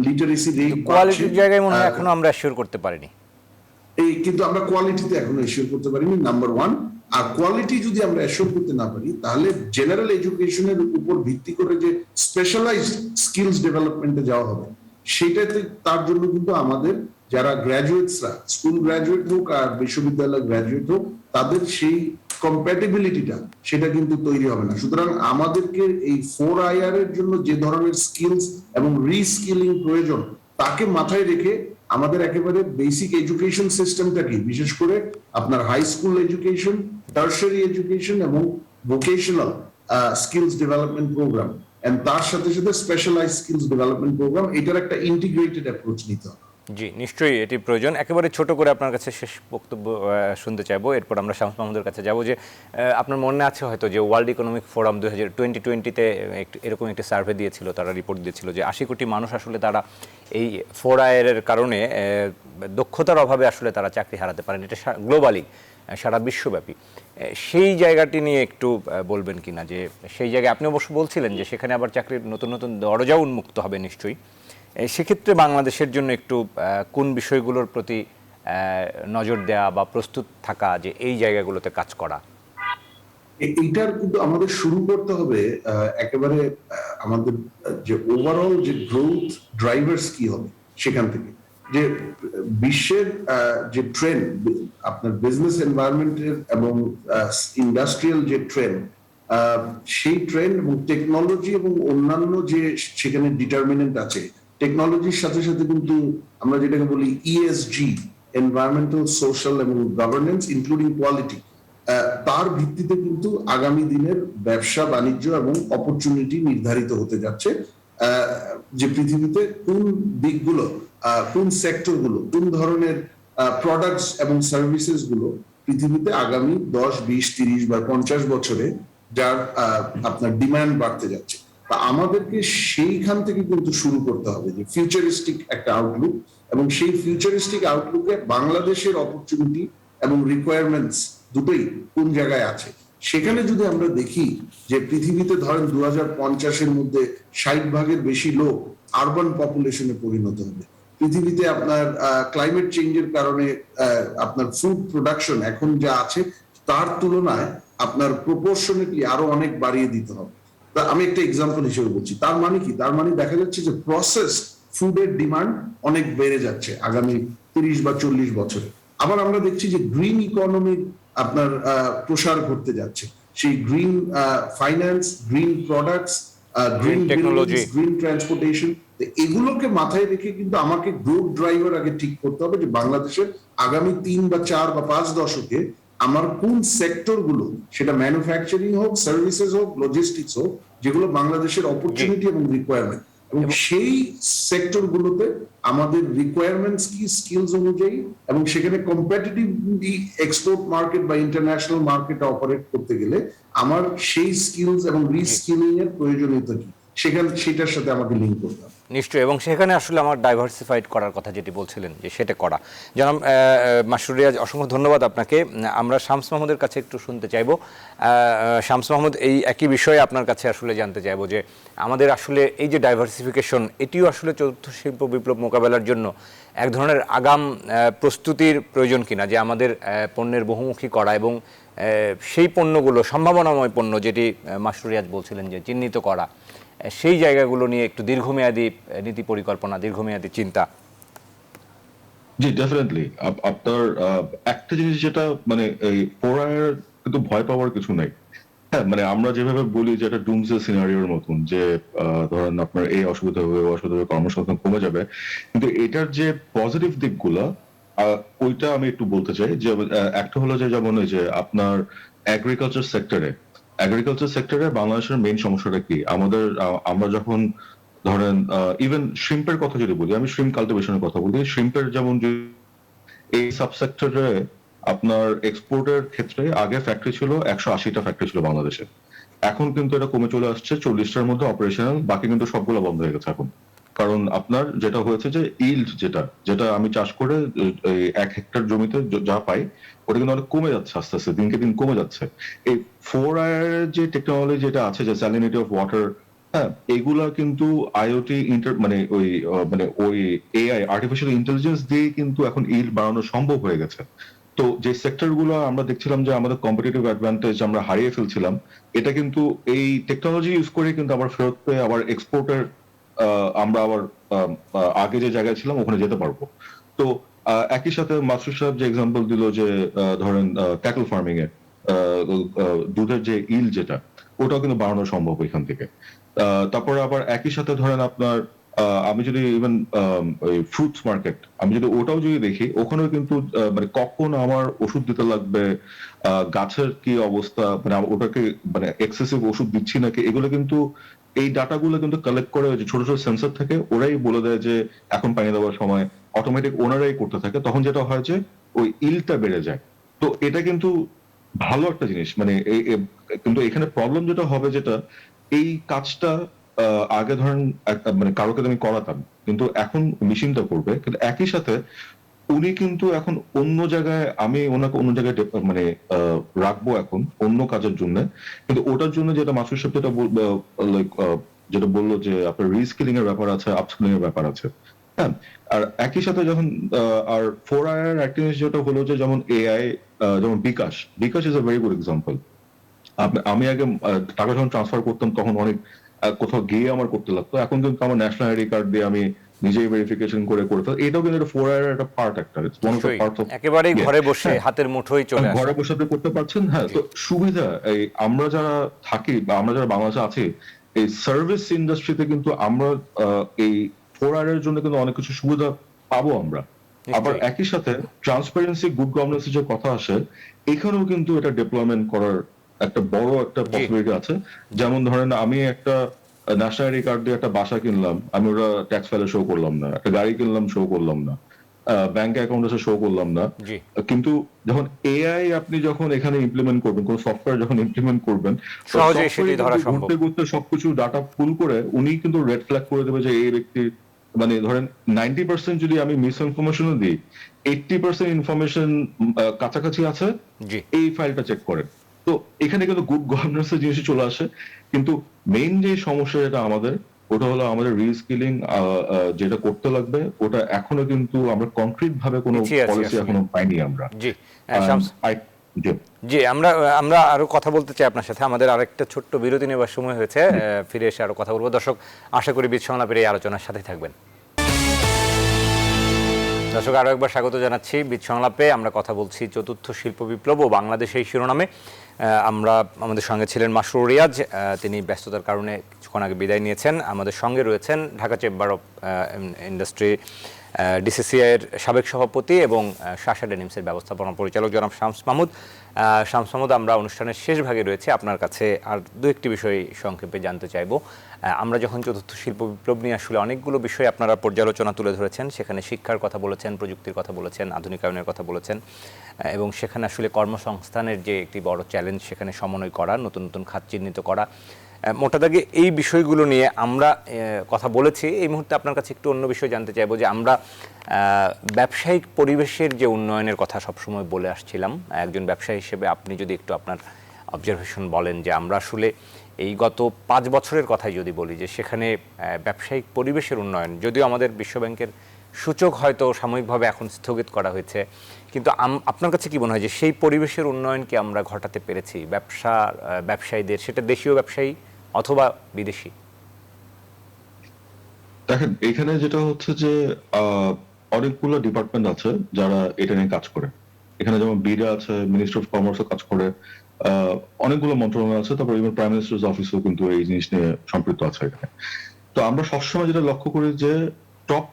লিটারেসি রেট
কোয়ালিটির জায়গায় মনে হয় এখনো আমরা অ্যাসিওর করতে পারিনি।
কিন্তু আমরা কোয়ালিটিতে এখনো এশিওর করতে পারিনি, নাম্বার 1। আর কোয়ালিটি যদি আমরা এশিওর করতে না পারি, তাহলে জেনারেল এডুকেশনের উপর ভিত্তি করে যে স্পেশালাইজড স্কিলস ডেভেলপমেন্টে যাওয়া হবে, সেটাতে তার জন্য কিন্তু আমাদের যারা গ্র্যাজুয়েটসরা, স্কুল গ্র্যাজুয়েট হোক আর বিশ্ববিদ্যালয় গ্র্যাজুয়েট হোক, তাদের সেই কম্প্যাটিবিলিটিটা সেটা কিন্তু তৈরি হবে না। সুতরাং আমাদেরকে এই 4IR এর জন্য যে ধরনের স্কিলস এবং রিস্কিলিং প্রয়োজন, তাকে মাথায় রেখে আমাদের একেবারে বেসিক এডুকেশন সিস্টেমটাকে, বিশেষ করে আপনার high school education, tertiary education এবং vocational skills development programme, and তার সাথে সাথে স্পেশালাইজ স্কিলস ডেভেলপমেন্ট প্রোগ্রাম, এটার একটা ইন্টিগ্রেটেড অ্যাপ্রোচ নিতে হবে।
জি, নিশ্চয়ই এটি প্রয়োজন। একেবারে ছোট করে আপনার কাছে শেষ বক্তব্য শুনতে চাইবো, এরপর আমরা শামস মাহমুদের কাছে যাব। যে আপনার মনে আছে হয়তো যে ওয়ার্ল্ড ইকোনমিক ফোরাম 2020-তে এরকম একটি সার্ভে দিয়েছিল, তারা রিপোর্ট দিয়েছিল যে 80 কোটি মানুষ আসলে তারা এই 4IR এর কারণে দক্ষতার অভাবে আসলে তারা চাকরি হারাতে পারেন। এটা গ্লোবালি, সারা বিশ্বব্যাপী। সেই জায়গাটি নিয়ে একটু বলবেন কিনা, যে সেই জায়গায় আপনি অবশ্য বলছিলেন যে সেখানে আবার চাকরির নতুন নতুন দরজাও উন্মুক্ত হবে নিশ্চয়ই। সেক্ষেত্রে বাংলাদেশের জন্য একটু কোন বিষয়গুলোর প্রতি নজর দেওয়া বা প্রস্তুত থাকা যে এই জায়গাগুলোতে কাজ করা?
এইটার কিন্তু আমাদের শুরু করতে হবে একেবারে আমাদের যে ওভারঅল যে গ্রোথ ড্রাইভার্স কি হবে সেখান থেকে, যে বিশ্বের যে ট্রেন্ড, আপনার বিজনেস এনভায়রনমেন্টের এবং ইন্ডাস্ট্রিয়াল যে ট্রেন্ড, সেই ট্রেন্ড এবং টেকনোলজি এবং অন্যান্য যে সেখানে ডিটারমিনেন্ট আছে, টেকনোলজির সাথে সাথে কিন্তু আমরা যেটাকে বলি ESG, এনভায়রনমেন্টাল, সোশ্যাল এবং গভর্নেন্স ইনক্লুডিং কোয়ালিটি, তার ভিত্তিতে কিন্তু আগামী দিনের ব্যবসা বাণিজ্য এবং অপরচুনিটি নির্ধারিত হতে যাচ্ছে, যে পৃথিবীতে কোন দিকগুলো, কোন সেক্টরগুলো, কোন ধরনের প্রোডাক্টস এবং সার্ভিসেস গুলো পৃথিবীতে আগামী 10, 20, 30 বা 50 বছরে যার আপনার ডিমান্ড বাড়তে যাচ্ছে। তা আমাদেরকে সেইখান থেকে কিন্তু শুরু করতে হবে যে ফিউচারিস্টিক একটা আউটলুক, এবং সেই ফিউচারিস্টিক আউটলুকে বাংলাদেশের অপরচুনিটি এবং রিকোয়ারমেন্টস দুটোই কোন জায়গায় আছে। সেখানে যদি আমরা দেখি যে পৃথিবীতে ধরেন 2050-এর মধ্যে 60% বেশি লোক আরবান পপুলেশনে পরিণত হবে। পৃথিবীতে আপনার ক্লাইমেট চেঞ্জের কারণে আপনার ফুড প্রোডাকশন এখন যা আছে তার তুলনায় আপনার প্রপোর্শনেটলি আরো অনেক বাড়িয়ে দিতে হবে। তা আমি একটা এক্সাম্পল হিসেবে বলছি, তার মানে কি, তার মানে দেখা যাচ্ছে যে প্রসেস ফুডের ডিমান্ড অনেক বেড়ে যাচ্ছে আগামী 30 বা 40 বছরে। আবার আমরা দেখছি যে গ্রিন ইকোনমির আপনার প্রসার ঘটতে যাচ্ছে। সেই green finance, green products, green technology, green transportation, এগুলোকে মাথায় রেখে কিন্তু আমাকে গ্রোথ ড্রাইভার আগে ঠিক করতে হবে যে বাংলাদেশের আগামী 3 বা 4 বা 5 দশকে আমার কোন সেক্টর গুলো, সেটা ম্যানুফ্যাকচারিং হোক, সার্ভিসেস হোক, লজিস্টিক্স হোক, যেগুলো বাংলাদেশের অপরচুনিটি এবং রিকোয়ারমেন্ট, এবং সেই সেক্টর গুলোতে আমাদের রিকোয়ারমেন্টস কি, স্কিলস অনুযায়ী, এবং সেখানে কম্পিটিটিভলি এক্সপোর্ট মার্কেট বা ইন্টারন্যাশনাল মার্কেটে অপারেট করতে গেলে আমার সেই স্কিলস এবং রিস্কিলিং এর প্রয়োজনীয়তা কি, সেটার সাথে আমাকে লিঙ্ক করতে হবে।
নিশ্চয়ই, এবং সেখানে আসলে আমার ডাইভার্সিফাইড করার কথা যেটি বলছিলেন যে সেটা করা। জনাব মাসরুর রিয়াজ, অসংখ্য ধন্যবাদ আপনাকে। আমরা শামস মাহমুদের কাছে একটু শুনতে চাইবো। শামস মাহমুদ, এই একই বিষয়ে আপনার কাছে আসলে জানতে চাইবো যে আমাদের আসলে এই যে ডাইভার্সিফিকেশন, এটিও আসলে চতুর্থ শিল্প বিপ্লব মোকাবেলার জন্য এক ধরনের আগাম প্রস্তুতির প্রয়োজন কিনা, যে আমাদের পণ্যের বহুমুখী করা এবং সেই পণ্যগুলো সম্ভাবনাময় পণ্য, যেটি মাসরুর রিয়াজ বলছিলেন যে চিহ্নিত করা, সেই জায়গাগুলো নিয়ে একটু দীর্ঘমেয়াদী নীতি পরিকল্পনা, দীর্ঘমেয়াদী চিন্তা।
জি, ডেফিনেটলি। আপনার একটা জিনিস যেটা মানে এই ফোরার কিন্তু ভয় পাওয়ার কিছু নাই। হ্যাঁ, মানে আমরা যেভাবে বলি যে এটা ডুমসডে সিনারিওর মতন, যে ধরেন আপনার এই অসুবিধা হবে, অসুবিধা হবে, কর্মসংস্থান কমে যাবে, কিন্তু এটার যে পজিটিভ দিকগুলা ওইটা আমি একটু বলতে চাই। যে একটা হলো যে যেমন ওই যে আপনার এগ্রিকালচার সেক্টরে বাংলাদেশের মেইন সমস্যাটা কি, আমরা যখন ধরেন ইভেন শ্রিম্পের কথা যদি বলি, আমি শ্রিম্প কাল্টিভেশনের কথা বলি, শ্রিম্পের যেমন এই সাবসেক্টরে আপনার এক্সপোর্টের ক্ষেত্রে আগে ফ্যাক্টরি ছিল 180টা ফ্যাক্টরি ছিল বাংলাদেশে, এখন কিন্তু এটা কমে চলে আসছে 40টার মধ্যে অপারেশনাল, বাকি কিন্তু সবগুলো বন্ধ হয়ে গেছে এখন। কারণ আপনার যেটা হয়েছে যে ইল্ড যেটা আমি চাষ করে 1 হেক্টর জমিতে যা পাই, ওটা কিন্তু অনেক কমে যাচ্ছে, আস্তে আস্তে দিনকে দিন কমে যাচ্ছে। এই 4R যে টেকনোলজি যেটা আছে, যে স্যালিনিটি অফ ওয়াটার, হ্যাঁ, এগুলা কিন্তু আইওটি মানে ওই এআই, আর্টিফিশিয়াল ইন্টেলিজেন্স দিয়ে কিন্তু এখন ইল্ড বাড়ানো সম্ভব হয়ে গেছে। তো যে সেক্টর গুলো আমরা দেখছিলাম যে আমাদের কম্পিটিটিভ অ্যাডভান্টেজ আমরা হারিয়ে ফেলছিলাম, এটা কিন্তু এই টেকনোলজি ইউজ করে কিন্তু আবার ফেরত পেয়ে আবার এক্সপোর্টের আমরা আবার আগে যে জায়গায় ছিলাম ওখানে যেতে পারবো। তো একই সাথে মাসুদ সাহেব যে এক্সাম্পল দিল যে ধরেন ক্যাটল ফার্মিং এ দুধের যে ইল যেটা, ওটাও কিন্তু বাড়ানো সম্ভব এখান থেকে। তারপরে আবার একই সাথে ধরেন আপনার আমি যদি ইভেন ওই ফ্রুটস মার্কেট আমি যদি ওটাও যদি দেখি, ওখানেও কিন্তু মানে কখন আমার ওষুধ দিতে লাগবে, গাছের কি অবস্থা, মানে ওটাকে মানে এক্সেসিভ ওষুধ দিচ্ছি নাকি, এগুলো কিন্তু এই ডাটাগুলো কিন্তু কালেক্ট করে যে ছোট ছোট সেন্সর থাকে, ওরাই বলে দেয় যে এখন পানি দেওয়ার সময়, অটোমেটিক ওনারাই করতে থাকে। তখন যেটা হয় যে ওই ইলটা বেড়ে যায়। তো এটা কিন্তু ভালো একটা জিনিস, মানে কিন্তু এখানে প্রবলেম যেটা হবে, যেটা এই কাজটা আগে ধরেন মানে কারোকে আমি করাতাম, কিন্তু এখন মেশিনটা করবে, কিন্তু একই সাথে উনি কিন্তু এখন অন্য জায়গায়, আমি ওনাকে অন্য জায়গায় মানে রাখবো এখন অন্য কাজের জন্য, কিন্তু ওটার জন্য যেটা মাসুদ সাহেব যেটা লাইক যেটা বললো যে আপনার রিস্কিলিং এর ব্যাপার আছে, আপস্কিলিং এর ব্যাপার আছে। হ্যাঁ, আর একই সাথে যখন আর 4R একটা জিনিস যেটা হলো যে যেমন এআই, যেমন bKash is a very good example. আমি আগে টাকা যখন ট্রান্সফার করতাম তখন অনেক কোথাও গিয়ে আমার করতে লাগতো, এখন কিন্তু আমার ন্যাশনাল আইডি কার্ড দিয়ে আমি নিজেই ভেরিফিকেশন করে করতে, এটাও কিন্তু একটা 4R এর একটা পার্ট, একটা
একেবারেই ঘরে বসে হাতের মুঠোই চলে আসে,
ঘরে বসে আপনি করতে পারছেন। হ্যাঁ, তো সুবিধা এই আমরা যারা থাকি বা আমরা যারা বাংলাদেশে আছি, এই সার্ভিস ইন্ডাস্ট্রিতে কিন্তু আমরা এই 4R এর জন্য কিন্তু অনেক কিছু সুবিধা পাবো আমরা। আবার একই সাথে ট্রান্সপারেন্সি, গুড গভর্নেন্স যে কথা আসে, এখানেও কিন্তু এটা ডেপ্লয়মেন্ট করার একটা বড় একটা পসিবিলিটি আছে। যেমন ধরেন আমি একটা ন্যাশনাল আইডি কার্ড দিয়ে একটা বাসা কিনলাম, আমি ওটা ট্যাক্স ফাইলে শো করলাম না, একটা গাড়ি কিনলাম, শো করলাম না, ব্যাংক অ্যাকাউন্ট আছে শো করলাম না।
জি
কিন্তু যখন এআই আপনি যখন এখানে ইমপ্লিমেন্ট করবেন, কোন সফটওয়্যার যখন ইমপ্লিমেন্ট করবেন,
সহজেই সেটি ধরা সম্ভব।
ঘুরতে ঘুরতে সবকিছু ডাটা পুল করে উনি কিন্তু রেড ফ্ল্যাগ করে দেবে যে এই ব্যক্তি, মানে ধরেন 90% যদি আমি মিস ইনফরমেশনও দিই, 80% ইনফরমেশন কাছাকাছি আছে,
জি
এই ফাইলটা চেক করেন। তো এখানে কিন্তু গুড গভর্নেন্স এর জিনিস চলে আসে। কিন্তু মেইন যে সমস্যা যেটা আমাদের, ওটা হলো আমাদের রিস্কিলিং যেটা করতে লাগবে, ওটা এখনো কিন্তু আমরা কংক্রিট ভাবে কোনো
পিছিয়ে আছি
পলিসি
আসলে।
এখনো পাইনি আমরা।
জি শামস, জি আমরা আমরা আরো কথা বলতে চাই আপনার সাথে। আমাদের আরেকটা ছোট্ট বিরতি নেবার সময় হয়েছে, ফিরে এসে আরো কথা বলবো। দর্শক, আশা করি বীজ সংলাপের এই আলোচনার সাথে থাকবেন। দর্শক, আরো একবার স্বাগত জানাচ্ছি বীজ সংলাপে। আমরা কথা বলছি চতুর্থ শিল্প বিপ্লব ও বাংলাদেশ এই শিরোনামে। আমরা আমাদের সঙ্গে ছিলেন মাসরুর রিয়াজ, তিনি ব্যস্ততার কারণে কিছুক্ষণ আগে বিদায় নিয়েছেন। আমাদের সঙ্গে রয়েছেন Dhaka chamber of industry DCCI এর সাবেক সভাপতি এবং শাসা ডেনিমসের ব্যবস্থাপনা পরিচালক জনাব শামস মাহমুদ। শামস মাহমুদ, আমরা অনুষ্ঠানের শেষ ভাগে রয়েছে। আপনার কাছে আর দু একটি বিষয় সংক্ষেপে জানতে চাইব। আমরা যখন চতুর্থ শিল্প বিপ্লব নিয়ে আসলে অনেকগুলো বিষয় আপনারা পর্যালোচনা তুলে ধরেছেন, সেখানে শিক্ষার কথা বলেছেন, প্রযুক্তির কথা বলেছেন, আধুনিকায়নের কথা বলেছেন, এবং সেখানে আসলে কর্মসংস্থানের যে একটি বড় চ্যালেঞ্জ, সেখানে সমন্বয় করা, নতুন নতুন খাত চিহ্নিত করা, মোটা দাগে এই বিষয়গুলো নিয়ে আমরা কথা বলেছি। এই মুহূর্তে আপনার কাছে একটু অন্য বিষয় জানতে চাইবো যে আমরা ব্যবসায়িক পরিবেশের যে উন্নয়নের কথা সবসময় বলে আসছিলাম, একজন ব্যবসায়ী হিসেবে আপনি যদি একটু আপনার অবজারভেশন বলেন যে আমরা আসলে এই গত 5 বছরের কথাই যদি বলি, যে সেখানে ব্যবসায়িক পরিবেশের উন্নয়ন, যদিও আমাদের বিশ্বব্যাংকের সূচক হয়তো সাময়িকভাবে এখন স্থগিত করা হয়েছে, কিন্তু আপনার কাছে কি মনে হয় যে সেই পরিবেশের উন্নয়নকে আমরা ঘটাতে পেরেছি ব্যবসায়ীদের, সেটা দেশীয় ব্যবসায়ী অথবা বিদেশি?
দেখেন, এখানে যেটা হচ্ছে যে অনেকগুলো ডিপার্টমেন্ট আছে যারা এটা নিয়ে কাজ করে। এখানে যেমন বিডা আছে, মিনিস্ট্রি অফ কমার্সও কাজ করে, অনেকগুলো মন্ত্রণালয় আছে, তারপর ইভেন প্রাইম মিনিস্টার্স অফিসও কিন্তু এই জিনিস নিয়ে সম্পৃক্ত আছে এখানে। তো আমরা সবসময় যেটা লক্ষ্য করি যে টপ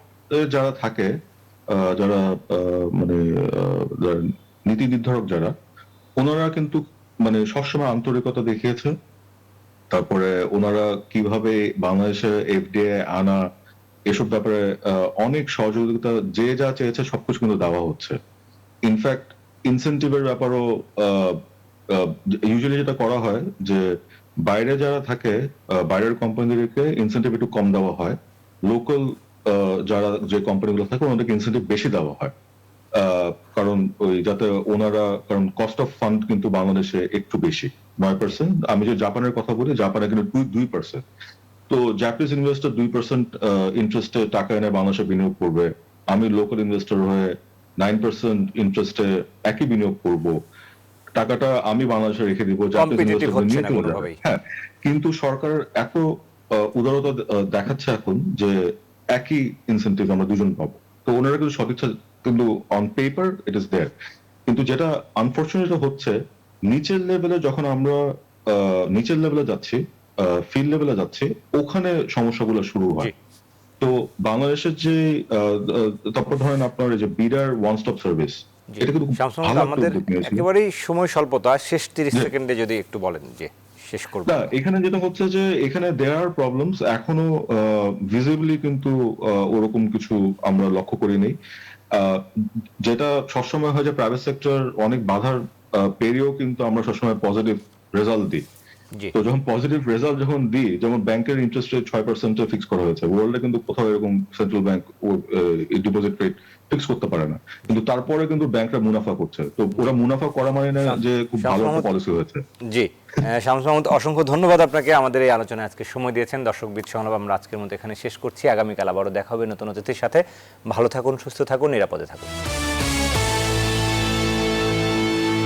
যারা থাকে, যারা মানে নীতি নির্ধারক যারা, ওনারা কিন্তু মানে সবসময় আন্তরিকতা দেখিয়েছে। তারপরে ওনারা কিভাবে বাংলাদেশে এফডিআই আনা, এসব ব্যাপারে অনেক সহযোগিতা, যে যা চেয়েছে সবকিছু কিন্তু দেওয়া হচ্ছে। ইনফ্যাক্ট ইনসেন্টিভের ব্যাপারও ইউজুয়ালি যেটা করা হয় যে বাইরে যারা থাকে, বাইরের কোম্পানিদেরকে ইনসেন্টিভ একটু কম দেওয়া হয়, লোকাল যারা যে কোম্পানিগুলো থাকে ওনাদেরকে ইনসেন্টিভ বেশি দেওয়া হয়। কারণ ওই যাতে ওনারা, কারণ কস্ট অফ ফান্ড কিন্তু বাংলাদেশে একটু বেশি, 9%। আমি যে জাপানের কথা বলি, জাপানে কিন্তু 2%। তো জাপানিজ ইনভেস্টর 2% ইন্টারেস্টে টাকা এনে বাংলাদেশে বিনিয়োগ করবে, আমি লোকাল ইনভেস্টর হয়ে 9% ইন্টারেস্টে একই বিনিয়োগ করব, টাকাটা আমি বাংলাদেশে রেখে দিব, জাপানিজ ইনভেস্টর নিয়ে চলে যাবে। হ্যাঁ, কিন্তু সরকার এত উদারতা দেখাচ্ছে এখন যে একই ইনসেন্টিভ আমরা দুজন পাবো। তো ওনারা কিন্তু সদিচ্ছা, কিন্তু on paper it is there. কিন্তু যেটা আনফরচুনেট হচ্ছে, নিচের লেভেলে যখন আমরা নিচের লেভেলে যাচ্ছি, ফিল্ড লেভেলে যাচ্ছি, ওখানে সমস্যাগুলো শুরু হয়। তো বাংলাদেশের যে তারপর ধরেন আপনার যে বিডার ওয়ান স্টপ সার্ভিস, এটা কিন্তু
আমাদের একেবারেই সময় স্বল্পতা, শেষ 30 সেকেন্ডে যদি একটু বলেন যে শেষ করব।
না, এখানে যেটা হচ্ছে যে এখানে দেয়ার আর প্রবলেমস এখনো ভিজিবলি কিন্তু ওরকম কিছু আমরা লক্ষ্য করিনি। যেটা সবসময় হয় যে প্রাইভেট সেক্টর অনেক বাধার পেরিয়েও কিন্তু আমরা সবসময় পজিটিভ রেজাল্ট দিই। তো যখন পজিটিভ রেজাল্ট যখন দিই, যেমন ব্যাংকের ইন্টারেস্ট রেট 6% ফিক্স করা হয়েছে, ওয়ার্ল্ডে কিন্তু কোথাও এরকম central bank deposit rate fix করতে পারে না, কিন্তু তারপরে কিন্তু ব্যাংকরা মুনাফা করছে। তো ওরা মুনাফা করা মানে না যে খুব ভালো একটা পলিসি হয়েছে।
জি, শামস মাহমুদ, অসংখ্য ধন্যবাদ আপনাকে আমাদের এই আলোচনায় আজকে সময় দিয়েছেন। দর্শক, বীজ সংলাপ আমরা আজকের মতো এখানে শেষ করছি। আগামীকাল আবারও দেখা হবে নতুন অতিথির সাথে। ভালো থাকুন, সুস্থ থাকুন, নিরাপদে থাকুন।